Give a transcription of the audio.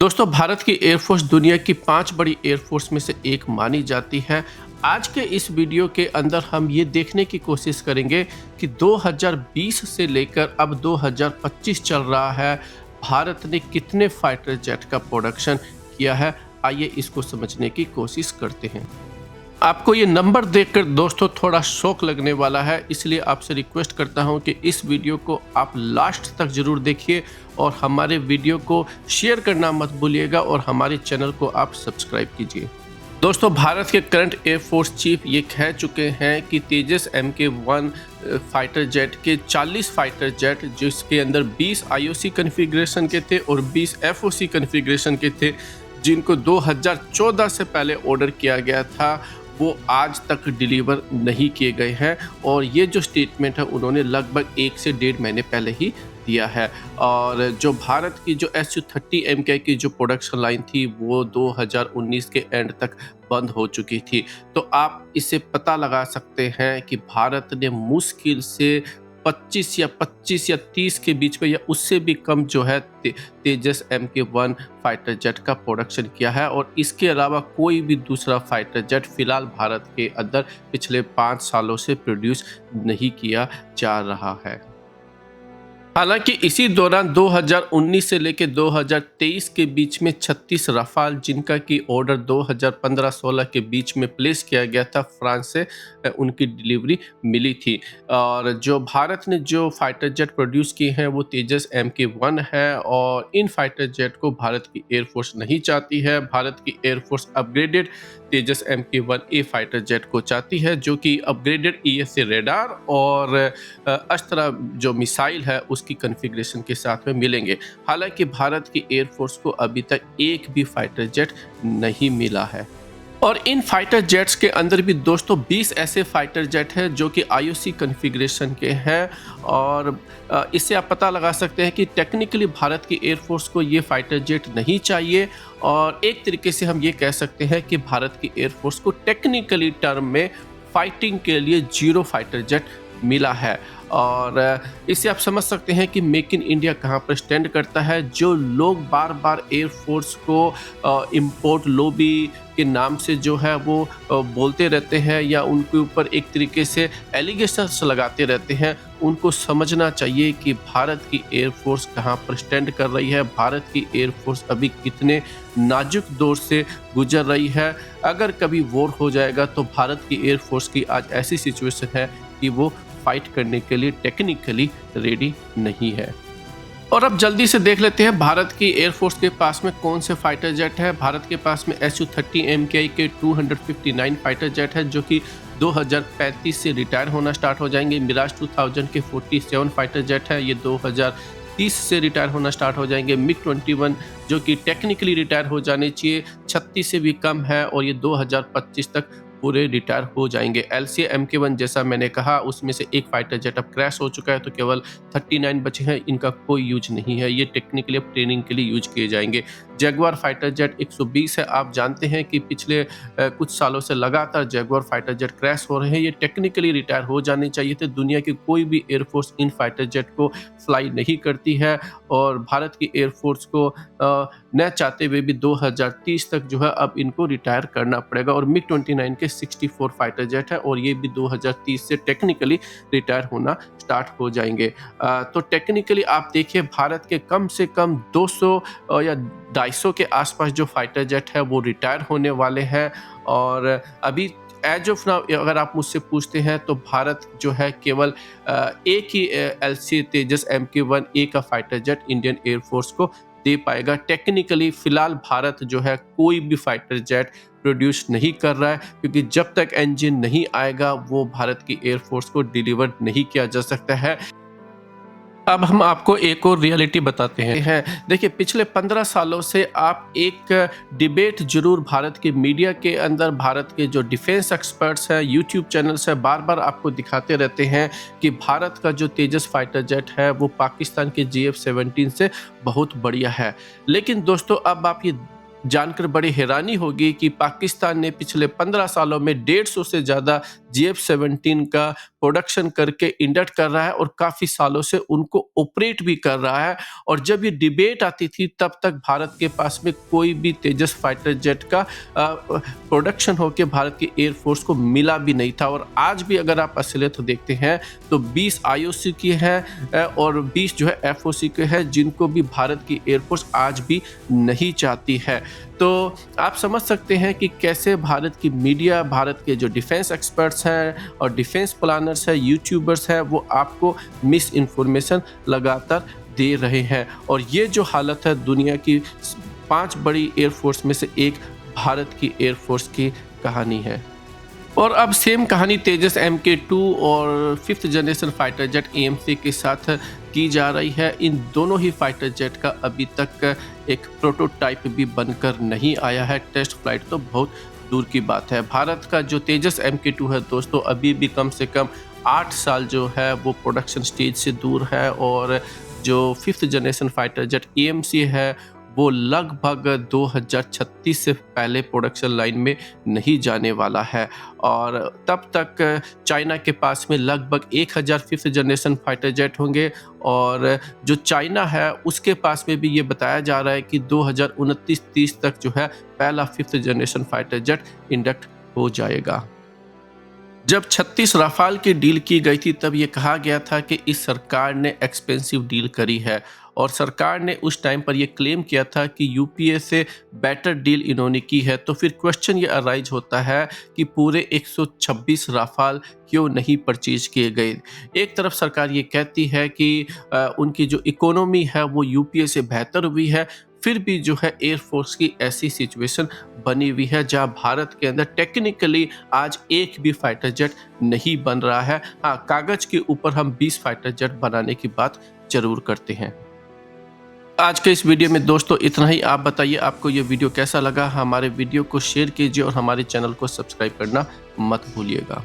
दोस्तों, भारत की एयरफोर्स दुनिया की 5 बड़ी एयरफोर्स में से एक मानी जाती है। आज के इस वीडियो के अंदर हम ये देखने की कोशिश करेंगे कि 2020 से लेकर अब 2025 चल रहा है, भारत ने कितने फाइटर जेट का प्रोडक्शन किया है। आइए इसको समझने की कोशिश करते हैं। आपको ये नंबर देखकर दोस्तों थोड़ा शौक लगने वाला है, इसलिए आपसे रिक्वेस्ट करता हूं कि इस वीडियो को आप लास्ट तक जरूर देखिए और हमारे वीडियो को शेयर करना मत भूलिएगा और हमारे चैनल को आप सब्सक्राइब कीजिए। दोस्तों, भारत के करंट एयरफोर्स चीफ ये कह चुके हैं कि तेजस MK1 फाइटर जेट के 40 फाइटर जेट, जिसके अंदर 20 IOC कॉन्फ़िगरेशन के थे और 20 FOC कॉन्फ़िगरेशन के थे, जिनको 2014 से पहले ऑर्डर किया गया था, वो आज तक डिलीवर नहीं किए गए हैं। और ये जो स्टेटमेंट है उन्होंने लगभग 1 से 1.5 महीने पहले ही दिया है। और जो भारत की जो Su-30MK की जो प्रोडक्शन लाइन थी वो 2019 के एंड तक बंद हो चुकी थी। तो आप इससे पता लगा सकते हैं कि भारत ने मुश्किल से 25 या 30 के बीच में या उससे भी कम जो है तेजस MK1 फाइटर जेट का प्रोडक्शन किया है। और इसके अलावा कोई भी दूसरा फाइटर जेट फिलहाल भारत के अंदर पिछले 5 सालों से प्रोड्यूस नहीं किया जा रहा है। हालांकि इसी दौरान 2019 से लेकर 2023 के बीच में 36 रफाल, जिनका की ऑर्डर 2015-16 के बीच में प्लेस किया गया था, फ्रांस से उनकी डिलीवरी मिली थी। और जो भारत ने जो फाइटर जेट प्रोड्यूस किए हैं वो तेजस MK1 है। और इन फाइटर जेट को भारत की एयरफोर्स नहीं चाहती है। भारत की एयरफोर्स अपग्रेडेड तेजस MK1A फाइटर जेट को चाहती है, जो कि अपग्रेडेड ESA रेडार और अस्त्र जो मिसाइल है उसकी कॉन्फ़िगरेशन के साथ में मिलेंगे। हालांकि भारत की एयरफोर्स को अभी तक एक भी फाइटर जेट नहीं मिला है। और इन फाइटर जेट्स के अंदर भी दोस्तों 20 ऐसे फाइटर जेट हैं जो कि IOC कॉन्फ़िगरेशन के हैं। और इससे आप पता लगा सकते हैं कि टेक्निकली भारत की एयरफोर्स को ये फाइटर जेट नहीं चाहिए। और एक तरीके से हम ये कह सकते हैं कि भारत की एयरफोर्स को टेक्निकली टर्म में फाइटिंग के लिए 0 फाइटर जेट मिला है। और इससे आप समझ सकते हैं कि मेक इन इंडिया कहाँ पर स्टैंड करता है। जो लोग बार बार एयरफोर्स को इंपोर्ट लॉबी के नाम से जो है वो बोलते रहते हैं या उनके ऊपर एक तरीके से एलिगेशंस लगाते रहते हैं, उनको समझना चाहिए कि भारत की एयरफोर्स कहाँ पर स्टैंड कर रही है। भारत की एयरफोर्स अभी कितने नाजुक दौर से गुजर रही है। अगर कभी वॉर हो जाएगा तो भारत की एयरफोर्स की आज ऐसी सिचुएशन है कि वो फाइट करने के लिए टेक्निकली रेडी नहीं है। और अब जल्दी से देख लेते हैं भारत की एयरफोर्स के पास में कौन से फाइटर जेट है। भारत के पास में Su-30MK के 259 फाइटर जेट है, जो कि 2035 से रिटायर होना स्टार्ट हो जाएंगे। मिराज 2000 के 47 फाइटर जेट है, ये 2030 से रिटायर होना स्टार्ट हो जाएंगे। MiG-21 जो कि टेक्निकली रिटायर हो जाने चाहिए, 36 से भी कम है और ये 2025 तक पूरे रिटायर हो जाएंगे। LCA MK1 जैसा मैंने कहा, उसमें से एक फाइटर जेट अब क्रैश हो चुका है, तो केवल 39 बचे हैं। इनका कोई यूज नहीं है, ये टेक्निकली अब ट्रेनिंग के लिए यूज किए जाएंगे। जैगुआर फाइटर जेट 120 है। आप जानते हैं कि पिछले कुछ सालों से लगातार जैगुआर फाइटर जेट क्रैश हो रहे हैं। ये टेक्निकली रिटायर हो जाने चाहिए थे। दुनिया की कोई भी एयरफोर्स इन फाइटर जेट को फ्लाई नहीं करती है और भारत की एयरफोर्स को न चाहते हुए भी 2030 तक जो है अब इनको रिटायर करना पड़ेगा। और MiG-29 के 64 फाइटर जेट है और ये भी 2030 से टेक्निकली रिटायर होना स्टार्ट हो जाएंगे। तो टेक्निकली आप देखिए, भारत के कम से कम 200 या 250 के आसपास जो फाइटर जेट है वो रिटायर होने वाले हैं। और अभी एज ऑफ नाउ अगर आप मुझसे पूछते हैं तो भारत जो है केवल एक ही LCA तेजस MK1A का फाइटर जेट इंडियन एयरफोर्स को दे पाएगा। टेक्निकली फिलहाल भारत जो है कोई भी फाइटर जेट प्रोड्यूस नहीं कर रहा है, क्योंकि जब तक इंजन नहीं आएगा वो भारत की एयरफोर्स को डिलीवर नहीं किया जा सकता है। अब हम आपको एक और रियलिटी बताते हैं। देखिए, पिछले 15 सालों से आप एक डिबेट जरूर भारत के मीडिया के अंदर, भारत के जो डिफेंस एक्सपर्ट्स हैं, यूट्यूब चैनल्स हैं, बार बार आपको दिखाते रहते हैं कि भारत का जो तेजस फाइटर जेट है वो पाकिस्तान के GF-17 से बहुत बढ़िया है। लेकिन दोस्तों, अब आप ये जानकर बड़ी हैरानी होगी कि पाकिस्तान ने पिछले 15 सालों में 150 से ज़्यादा GF-17 का प्रोडक्शन करके इंडक्ट कर रहा है और काफ़ी सालों से उनको ऑपरेट भी कर रहा है। और जब ये डिबेट आती थी तब तक भारत के पास में कोई भी तेजस फाइटर जेट का प्रोडक्शन होकर भारत की एयरफोर्स को मिला भी नहीं था। और आज भी अगर आप असलियत देखते हैं तो 20 IOC की है और 20 जो है FOC के है, जिनको भी भारत की एयरफोर्स आज भी नहीं चाहती है। तो आप समझ सकते हैं कि कैसे भारत की मीडिया, भारत के जो डिफेंस एक्सपर्ट्स हैं और डिफेंस प्लानर्स हैं, यूट्यूबर्स हैं, वो आपको मिस इन्फॉर्मेशन लगातार दे रहे हैं। और ये जो हालत है दुनिया की 5 बड़ी एयरफोर्स में से एक भारत की एयरफोर्स की कहानी है। और अब सेम कहानी तेजस MK2 और 5th generation fighter jet AMC के साथ की जा रही है। इन दोनों ही फाइटर जेट का अभी तक एक प्रोटोटाइप भी बनकर नहीं आया है। टेस्ट फ्लाइट तो बहुत दूर की बात है। भारत का जो तेजस MK2 है दोस्तों, अभी भी कम से कम 8 साल जो है वो प्रोडक्शन स्टेज से दूर है। और जो 5th generation fighter jet AMC है वो लगभग 2036 से पहले प्रोडक्शन लाइन में नहीं जाने वाला है। और तब तक चाइना के पास में लगभग 1000 5th जनरेशन फाइटर जेट होंगे। और जो चाइना है उसके पास में भी ये बताया जा रहा है कि 2029-30 तक जो है पहला 5th generation fighter jet induct हो जाएगा। जब 36 राफाल की डील की गई थी तब ये कहा गया था कि इस सरकार ने एक्सपेंसिव डील करी है। और सरकार ने उस टाइम पर ये क्लेम किया था कि UPA से बेटर डील इन्होंने की है। तो फिर क्वेश्चन ये अराइज होता है कि पूरे 126 राफाल क्यों नहीं परचेज किए गए। एक तरफ सरकार ये कहती है कि उनकी जो इकोनॉमी है वो UPA से बेहतर हुई है, फिर भी जो है एयरफोर्स की ऐसी सिचुएशन बनी हुई है जहां भारत के अंदर टेक्निकली आज एक भी फाइटर जेट नहीं बन रहा है। हाँ, कागज के ऊपर हम 20 फाइटर जेट बनाने की बात जरूर करते हैं। आज के इस वीडियो में दोस्तों इतना ही। आप बताइए आपको ये वीडियो कैसा लगा। हमारे वीडियो को शेयर कीजिए और हमारे चैनल को सब्सक्राइब करना मत भूलिएगा।